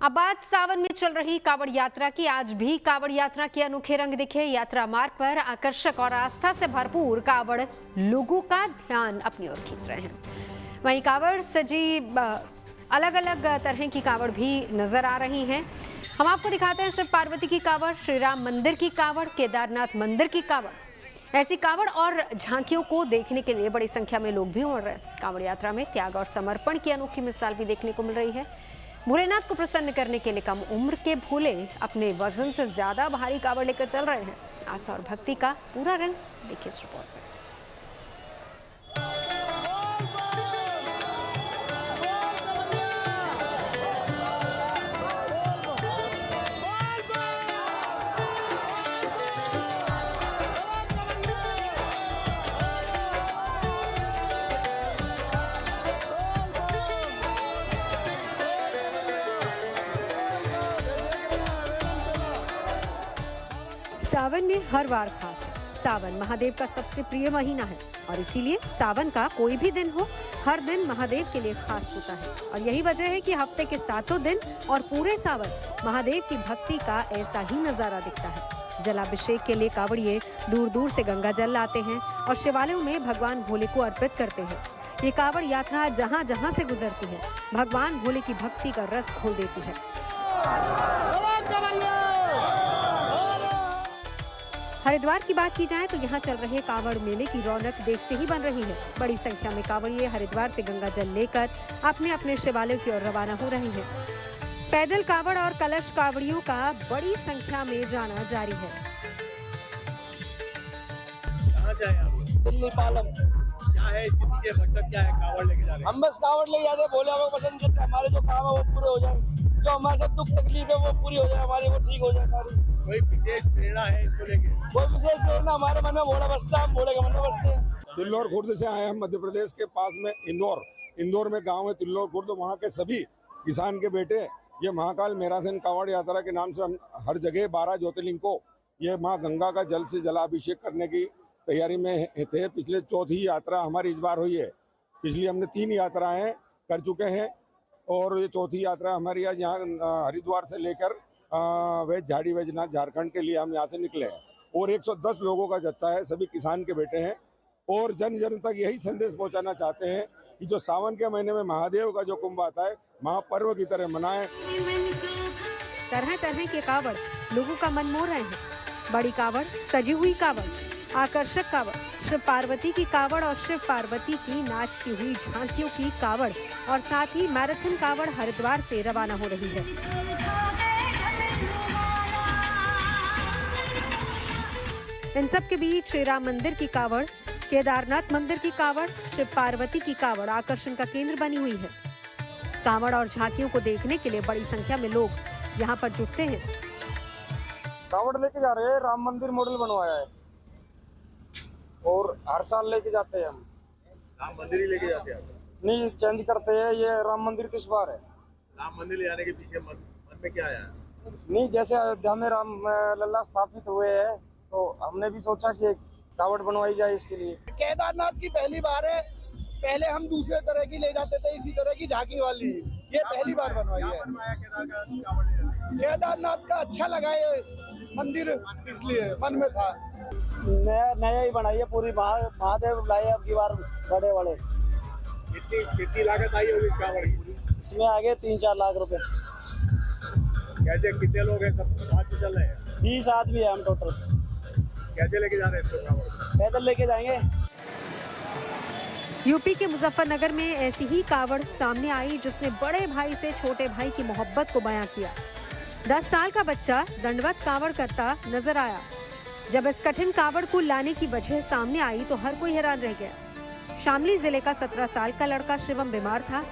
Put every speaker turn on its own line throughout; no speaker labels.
अब बात सावन में चल रही कावड़ यात्रा की। आज भी कावड़ यात्रा के अनोखे रंग दिखे। यात्रा मार्ग पर आकर्षक और आस्था से भरपूर कावड़ लोगों का ध्यान अपनी ओर खींच रहे हैं। वहीं कावड़ सजी अलग अलग तरह की कावड़ भी नजर आ रही हैं। हम आपको दिखाते हैं शिव पार्वती की कावड़, श्री राम मंदिर की कावड़, केदारनाथ मंदिर की कावड़। ऐसी कावड़ और झांकियों को देखने के लिए बड़ी संख्या में लोग भी उमड़ रहे हैं। कावड़ यात्रा में त्याग और समर्पण की अनोखी मिसाल भी देखने को मिल रही है। भोलेनाथ को प्रसन्न करने के लिए कम उम्र के भोले अपने वजन से ज्यादा भारी कावड़ लेकर चल रहे हैं। आस्था और भक्ति का पूरा रंग देखिए इस रिपोर्ट में। सावन में हर वार खास है। सावन महादेव का सबसे प्रिय महीना है और इसीलिए सावन का कोई भी दिन हो, हर दिन महादेव के लिए खास होता है। और यही वजह है कि हफ्ते के 7 दिन और पूरे सावन महादेव की भक्ति का ऐसा ही नजारा दिखता है। जलाभिषेक के लिए कावड़िए दूर दूर से गंगा जल लाते हैं और शिवालयों में भगवान भोले को अर्पित करते हैं। ये कावड़ यात्रा जहाँ जहाँ से गुजरती है, भगवान भोले की भक्ति का रस खोल देती है। हरिद्वार की बात की जाए तो यहाँ चल रहे कावड़ मेले की रौनक देखते ही बन रही है। बड़ी संख्या में कावड़िए हरिद्वार से गंगा जल लेकर अपने अपने शिवालयों की ओर रवाना हो रहे हैं। पैदल कावड़ और कलश कावड़ियों का बड़ी संख्या में जाना जारी है।
कहाँ जाए आप?
दिल्ली पालम।
क्या है इसके पीछे मकसद, क्या है कावड़ लेके जा रहे हैं?
हम बस कावड़ ले जाते हैं, भोले बाबा को पसंद करते हैं। हमारे जो काम है वो पूरे हो जाए, जो हमारे साथ दुख तकलीफ है वो पूरी हो जाए, हमारी वो ठीक हो जाए सारी।
कोई विशेष प्रेरणा है इसको लेके?
कोई विशेष प्रेरणा हमारे मन में भोला बसता है, हम भोले के मन में बसते हैं।
तिल्लोर खुर्द से आए हम, मध्य प्रदेश के पास में इंदौर में गांव है तिल्लोर खुर्द। वहाँ के सभी किसान के बेटे ये महाकाल मैराथन कावड़ यात्रा के नाम से हम हर जगह 12 ज्योतिर्लिंग को ये माँ गंगा का जल से जलाभिषेक करने की तैयारी में थे। पिछले 4थी यात्रा हमारी इस बार हुई है। पिछली हमने 3 यात्राएं कर चुके हैं और ये 4थी यात्रा हमारी आज यहाँ हरिद्वार से लेकर झाड़ी वैजनाथ झारखंड के लिए हम यहाँ से निकले हैं। और 110 लोगों का जत्था है, सभी किसान के बेटे हैं और जन जन तक यही संदेश पहुँचाना चाहते हैं कि जो सावन के महीने में महादेव का जो कुंभ आता है, महापर्व की तरह मनाएं।
तरह तरह के कावड़ लोगों का मन मोह रहे हैं। बड़ी कावड़, सजी हुई कावड़, आकर्षक कावड़, शिव पार्वती की कावड़ और शिव पार्वती की नाचती हुई झांकियों की कावड़ और साथ ही मैराथन कावड़ हरिद्वार से रवाना हो रही है। इन सब के बीच श्री राम मंदिर की कावड़, केदारनाथ मंदिर की कावड़, शिव पार्वती की कावड़ आकर्षण का केंद्र बनी हुई है। कावड़ और झांकियों को देखने के लिए बड़ी संख्या में लोग यहाँ पर जुटते हैं।
कावड़ लेके जा रहे हैं, राम मंदिर मॉडल बनवाया है और हर साल लेके जाते हैं हम।
राम मंदिर ही लेके जाते हैं आप?
नहीं, चेंज करते हैं। ये राम मंदिर तो इस बार है।
राम मंदिर ले जाने के पीछे मन में क्या आया?
नहीं, जैसे अयोध्या में राम लल्ला स्थापित हुए हैं तो हमने भी सोचा कि कावड़ बनवाई जाए इसके लिए।
केदारनाथ की पहली बार है। पहले हम दूसरे तरह की ले जाते थे, इसी तरह की झांकी वाली, ये पहली बार बनवाई है। केदारनाथ का अच्छा लगा ये मंदिर, इसलिए मन में था।
नया ही बनाई है पूरी, महादेव लाए अब की बार बड़े वाले।
कितनी लागत आई होगी कावड़ की?
इसमें आगे 3-4 लाख रुपए।
कैसे, कितने लोग हैं? सब साथ में चल रहे हैं?
20 आदमी है हम टोटल।
कैसे लेके जा रहे हैं इसको कावड़?
पैदल लेके जाएंगे।
यूपी के मुजफ्फरनगर में ऐसी ही कावड़ सामने आई जिसने बड़े भाई से छोटे भाई की मोहब्बत को बयां किया। 10 साल का बच्चा दंडवत कावड़ करता नजर आया। जब इस कठिन कावड़ को लाने की वजह सामने आई तो हर कोई हैरान रह गया। शामली जिले का 17 साल का लड़का शिवम बीमार था,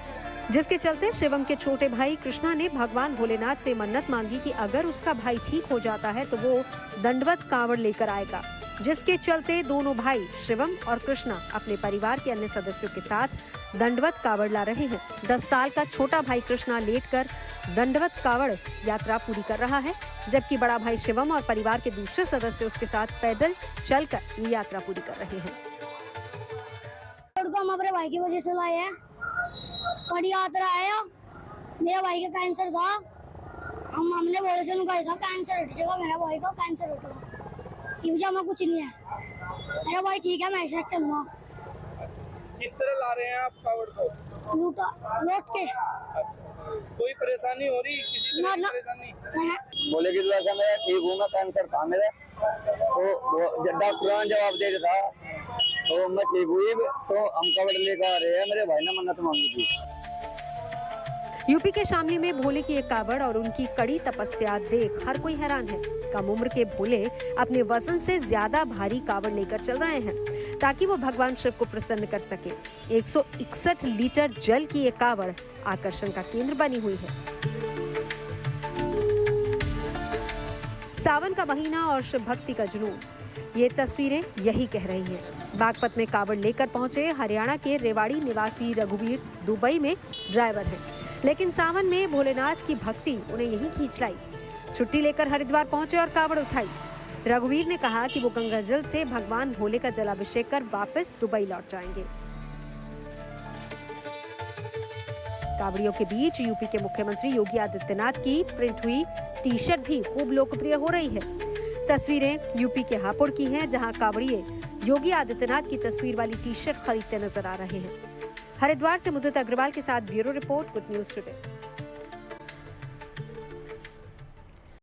जिसके चलते शिवम के छोटे भाई कृष्णा ने भगवान भोलेनाथ से मन्नत मांगी कि अगर उसका भाई ठीक हो जाता है तो वो दंडवत कावड़ लेकर आएगा। जिसके चलते दोनों भाई शिवम और कृष्णा अपने परिवार के अन्य सदस्यों के साथ दंडवत कावड़ ला रहे हैं। 10 साल का छोटा भाई कृष्णा लेटकर दंडवत कावड़ यात्रा पूरी कर रहा है, जबकि बड़ा भाई शिवम और परिवार के दूसरे सदस्य उसके साथ पैदल चलकर ये यात्रा पूरी कर रहे हैं।
हम अपने भाई की वजह से लाए हैं। बड़ी यात्रा है। मेरा भाई का कैंसर था, हमने बोले से उनका था कैंसर हट जाएगा, मेरा भाई का कैंसर हटेगा, ये मुझे कुछ नहीं है, मेरा भाई ठीक है, मैं ऐसे चल रहा।
किस तरह ला रहे हैं आप कावड़ को?
लौट के।
कोई परेशानी हो रही, किसी तरह की परेशानी?
बोले कि वैसा मैं ठीक हूँ, मैं कैंसर था मेरा, तो डॉक्टर ने जवाब दे था, तो मैं ठीक हुई, तो हम कावड़ लेकर आ रहे हैं, मेरे भाई ने मन्नत मांगी थी।
यूपी के शामली में भोले की एक कावड़ और उनकी कड़ी तपस्या देख हर कोई हैरान है। कम उम्र के भोले अपने वजन से ज्यादा भारी कावड़ लेकर चल रहे हैं ताकि वो भगवान शिव को प्रसन्न कर सके। 161 लीटर जल की ये कावड़ आकर्षण का केंद्र बनी हुई है। सावन का महीना और शिव भक्ति का जुनून, ये तस्वीरें यही कह रही हैं। बागपत में कावड़ लेकर पहुंचे हरियाणा के रेवाड़ी निवासी रघुवीर दुबई में ड्राइवर हैं, लेकिन सावन में भोलेनाथ की भक्ति उन्हें यहीं खींच लाई। छुट्टी लेकर हरिद्वार पहुंचे और कावड़ उठाई। रघुवीर ने कहा कि वो गंगा जल से भगवान भोले का जलाभिषेक कर वापस दुबई लौट जाएंगे। कावड़ियों के बीच यूपी के मुख्यमंत्री योगी आदित्यनाथ की प्रिंट हुई टी शर्ट भी खूब लोकप्रिय हो रही है। तस्वीरें यूपी के हापुड़ की हैं, जहां कावड़िए योगी आदित्यनाथ की तस्वीर वाली टी शर्ट खरीदते नजर आ रहे हैं। हरिद्वार से मुद्दत अग्रवाल के साथ bureau report, good news today.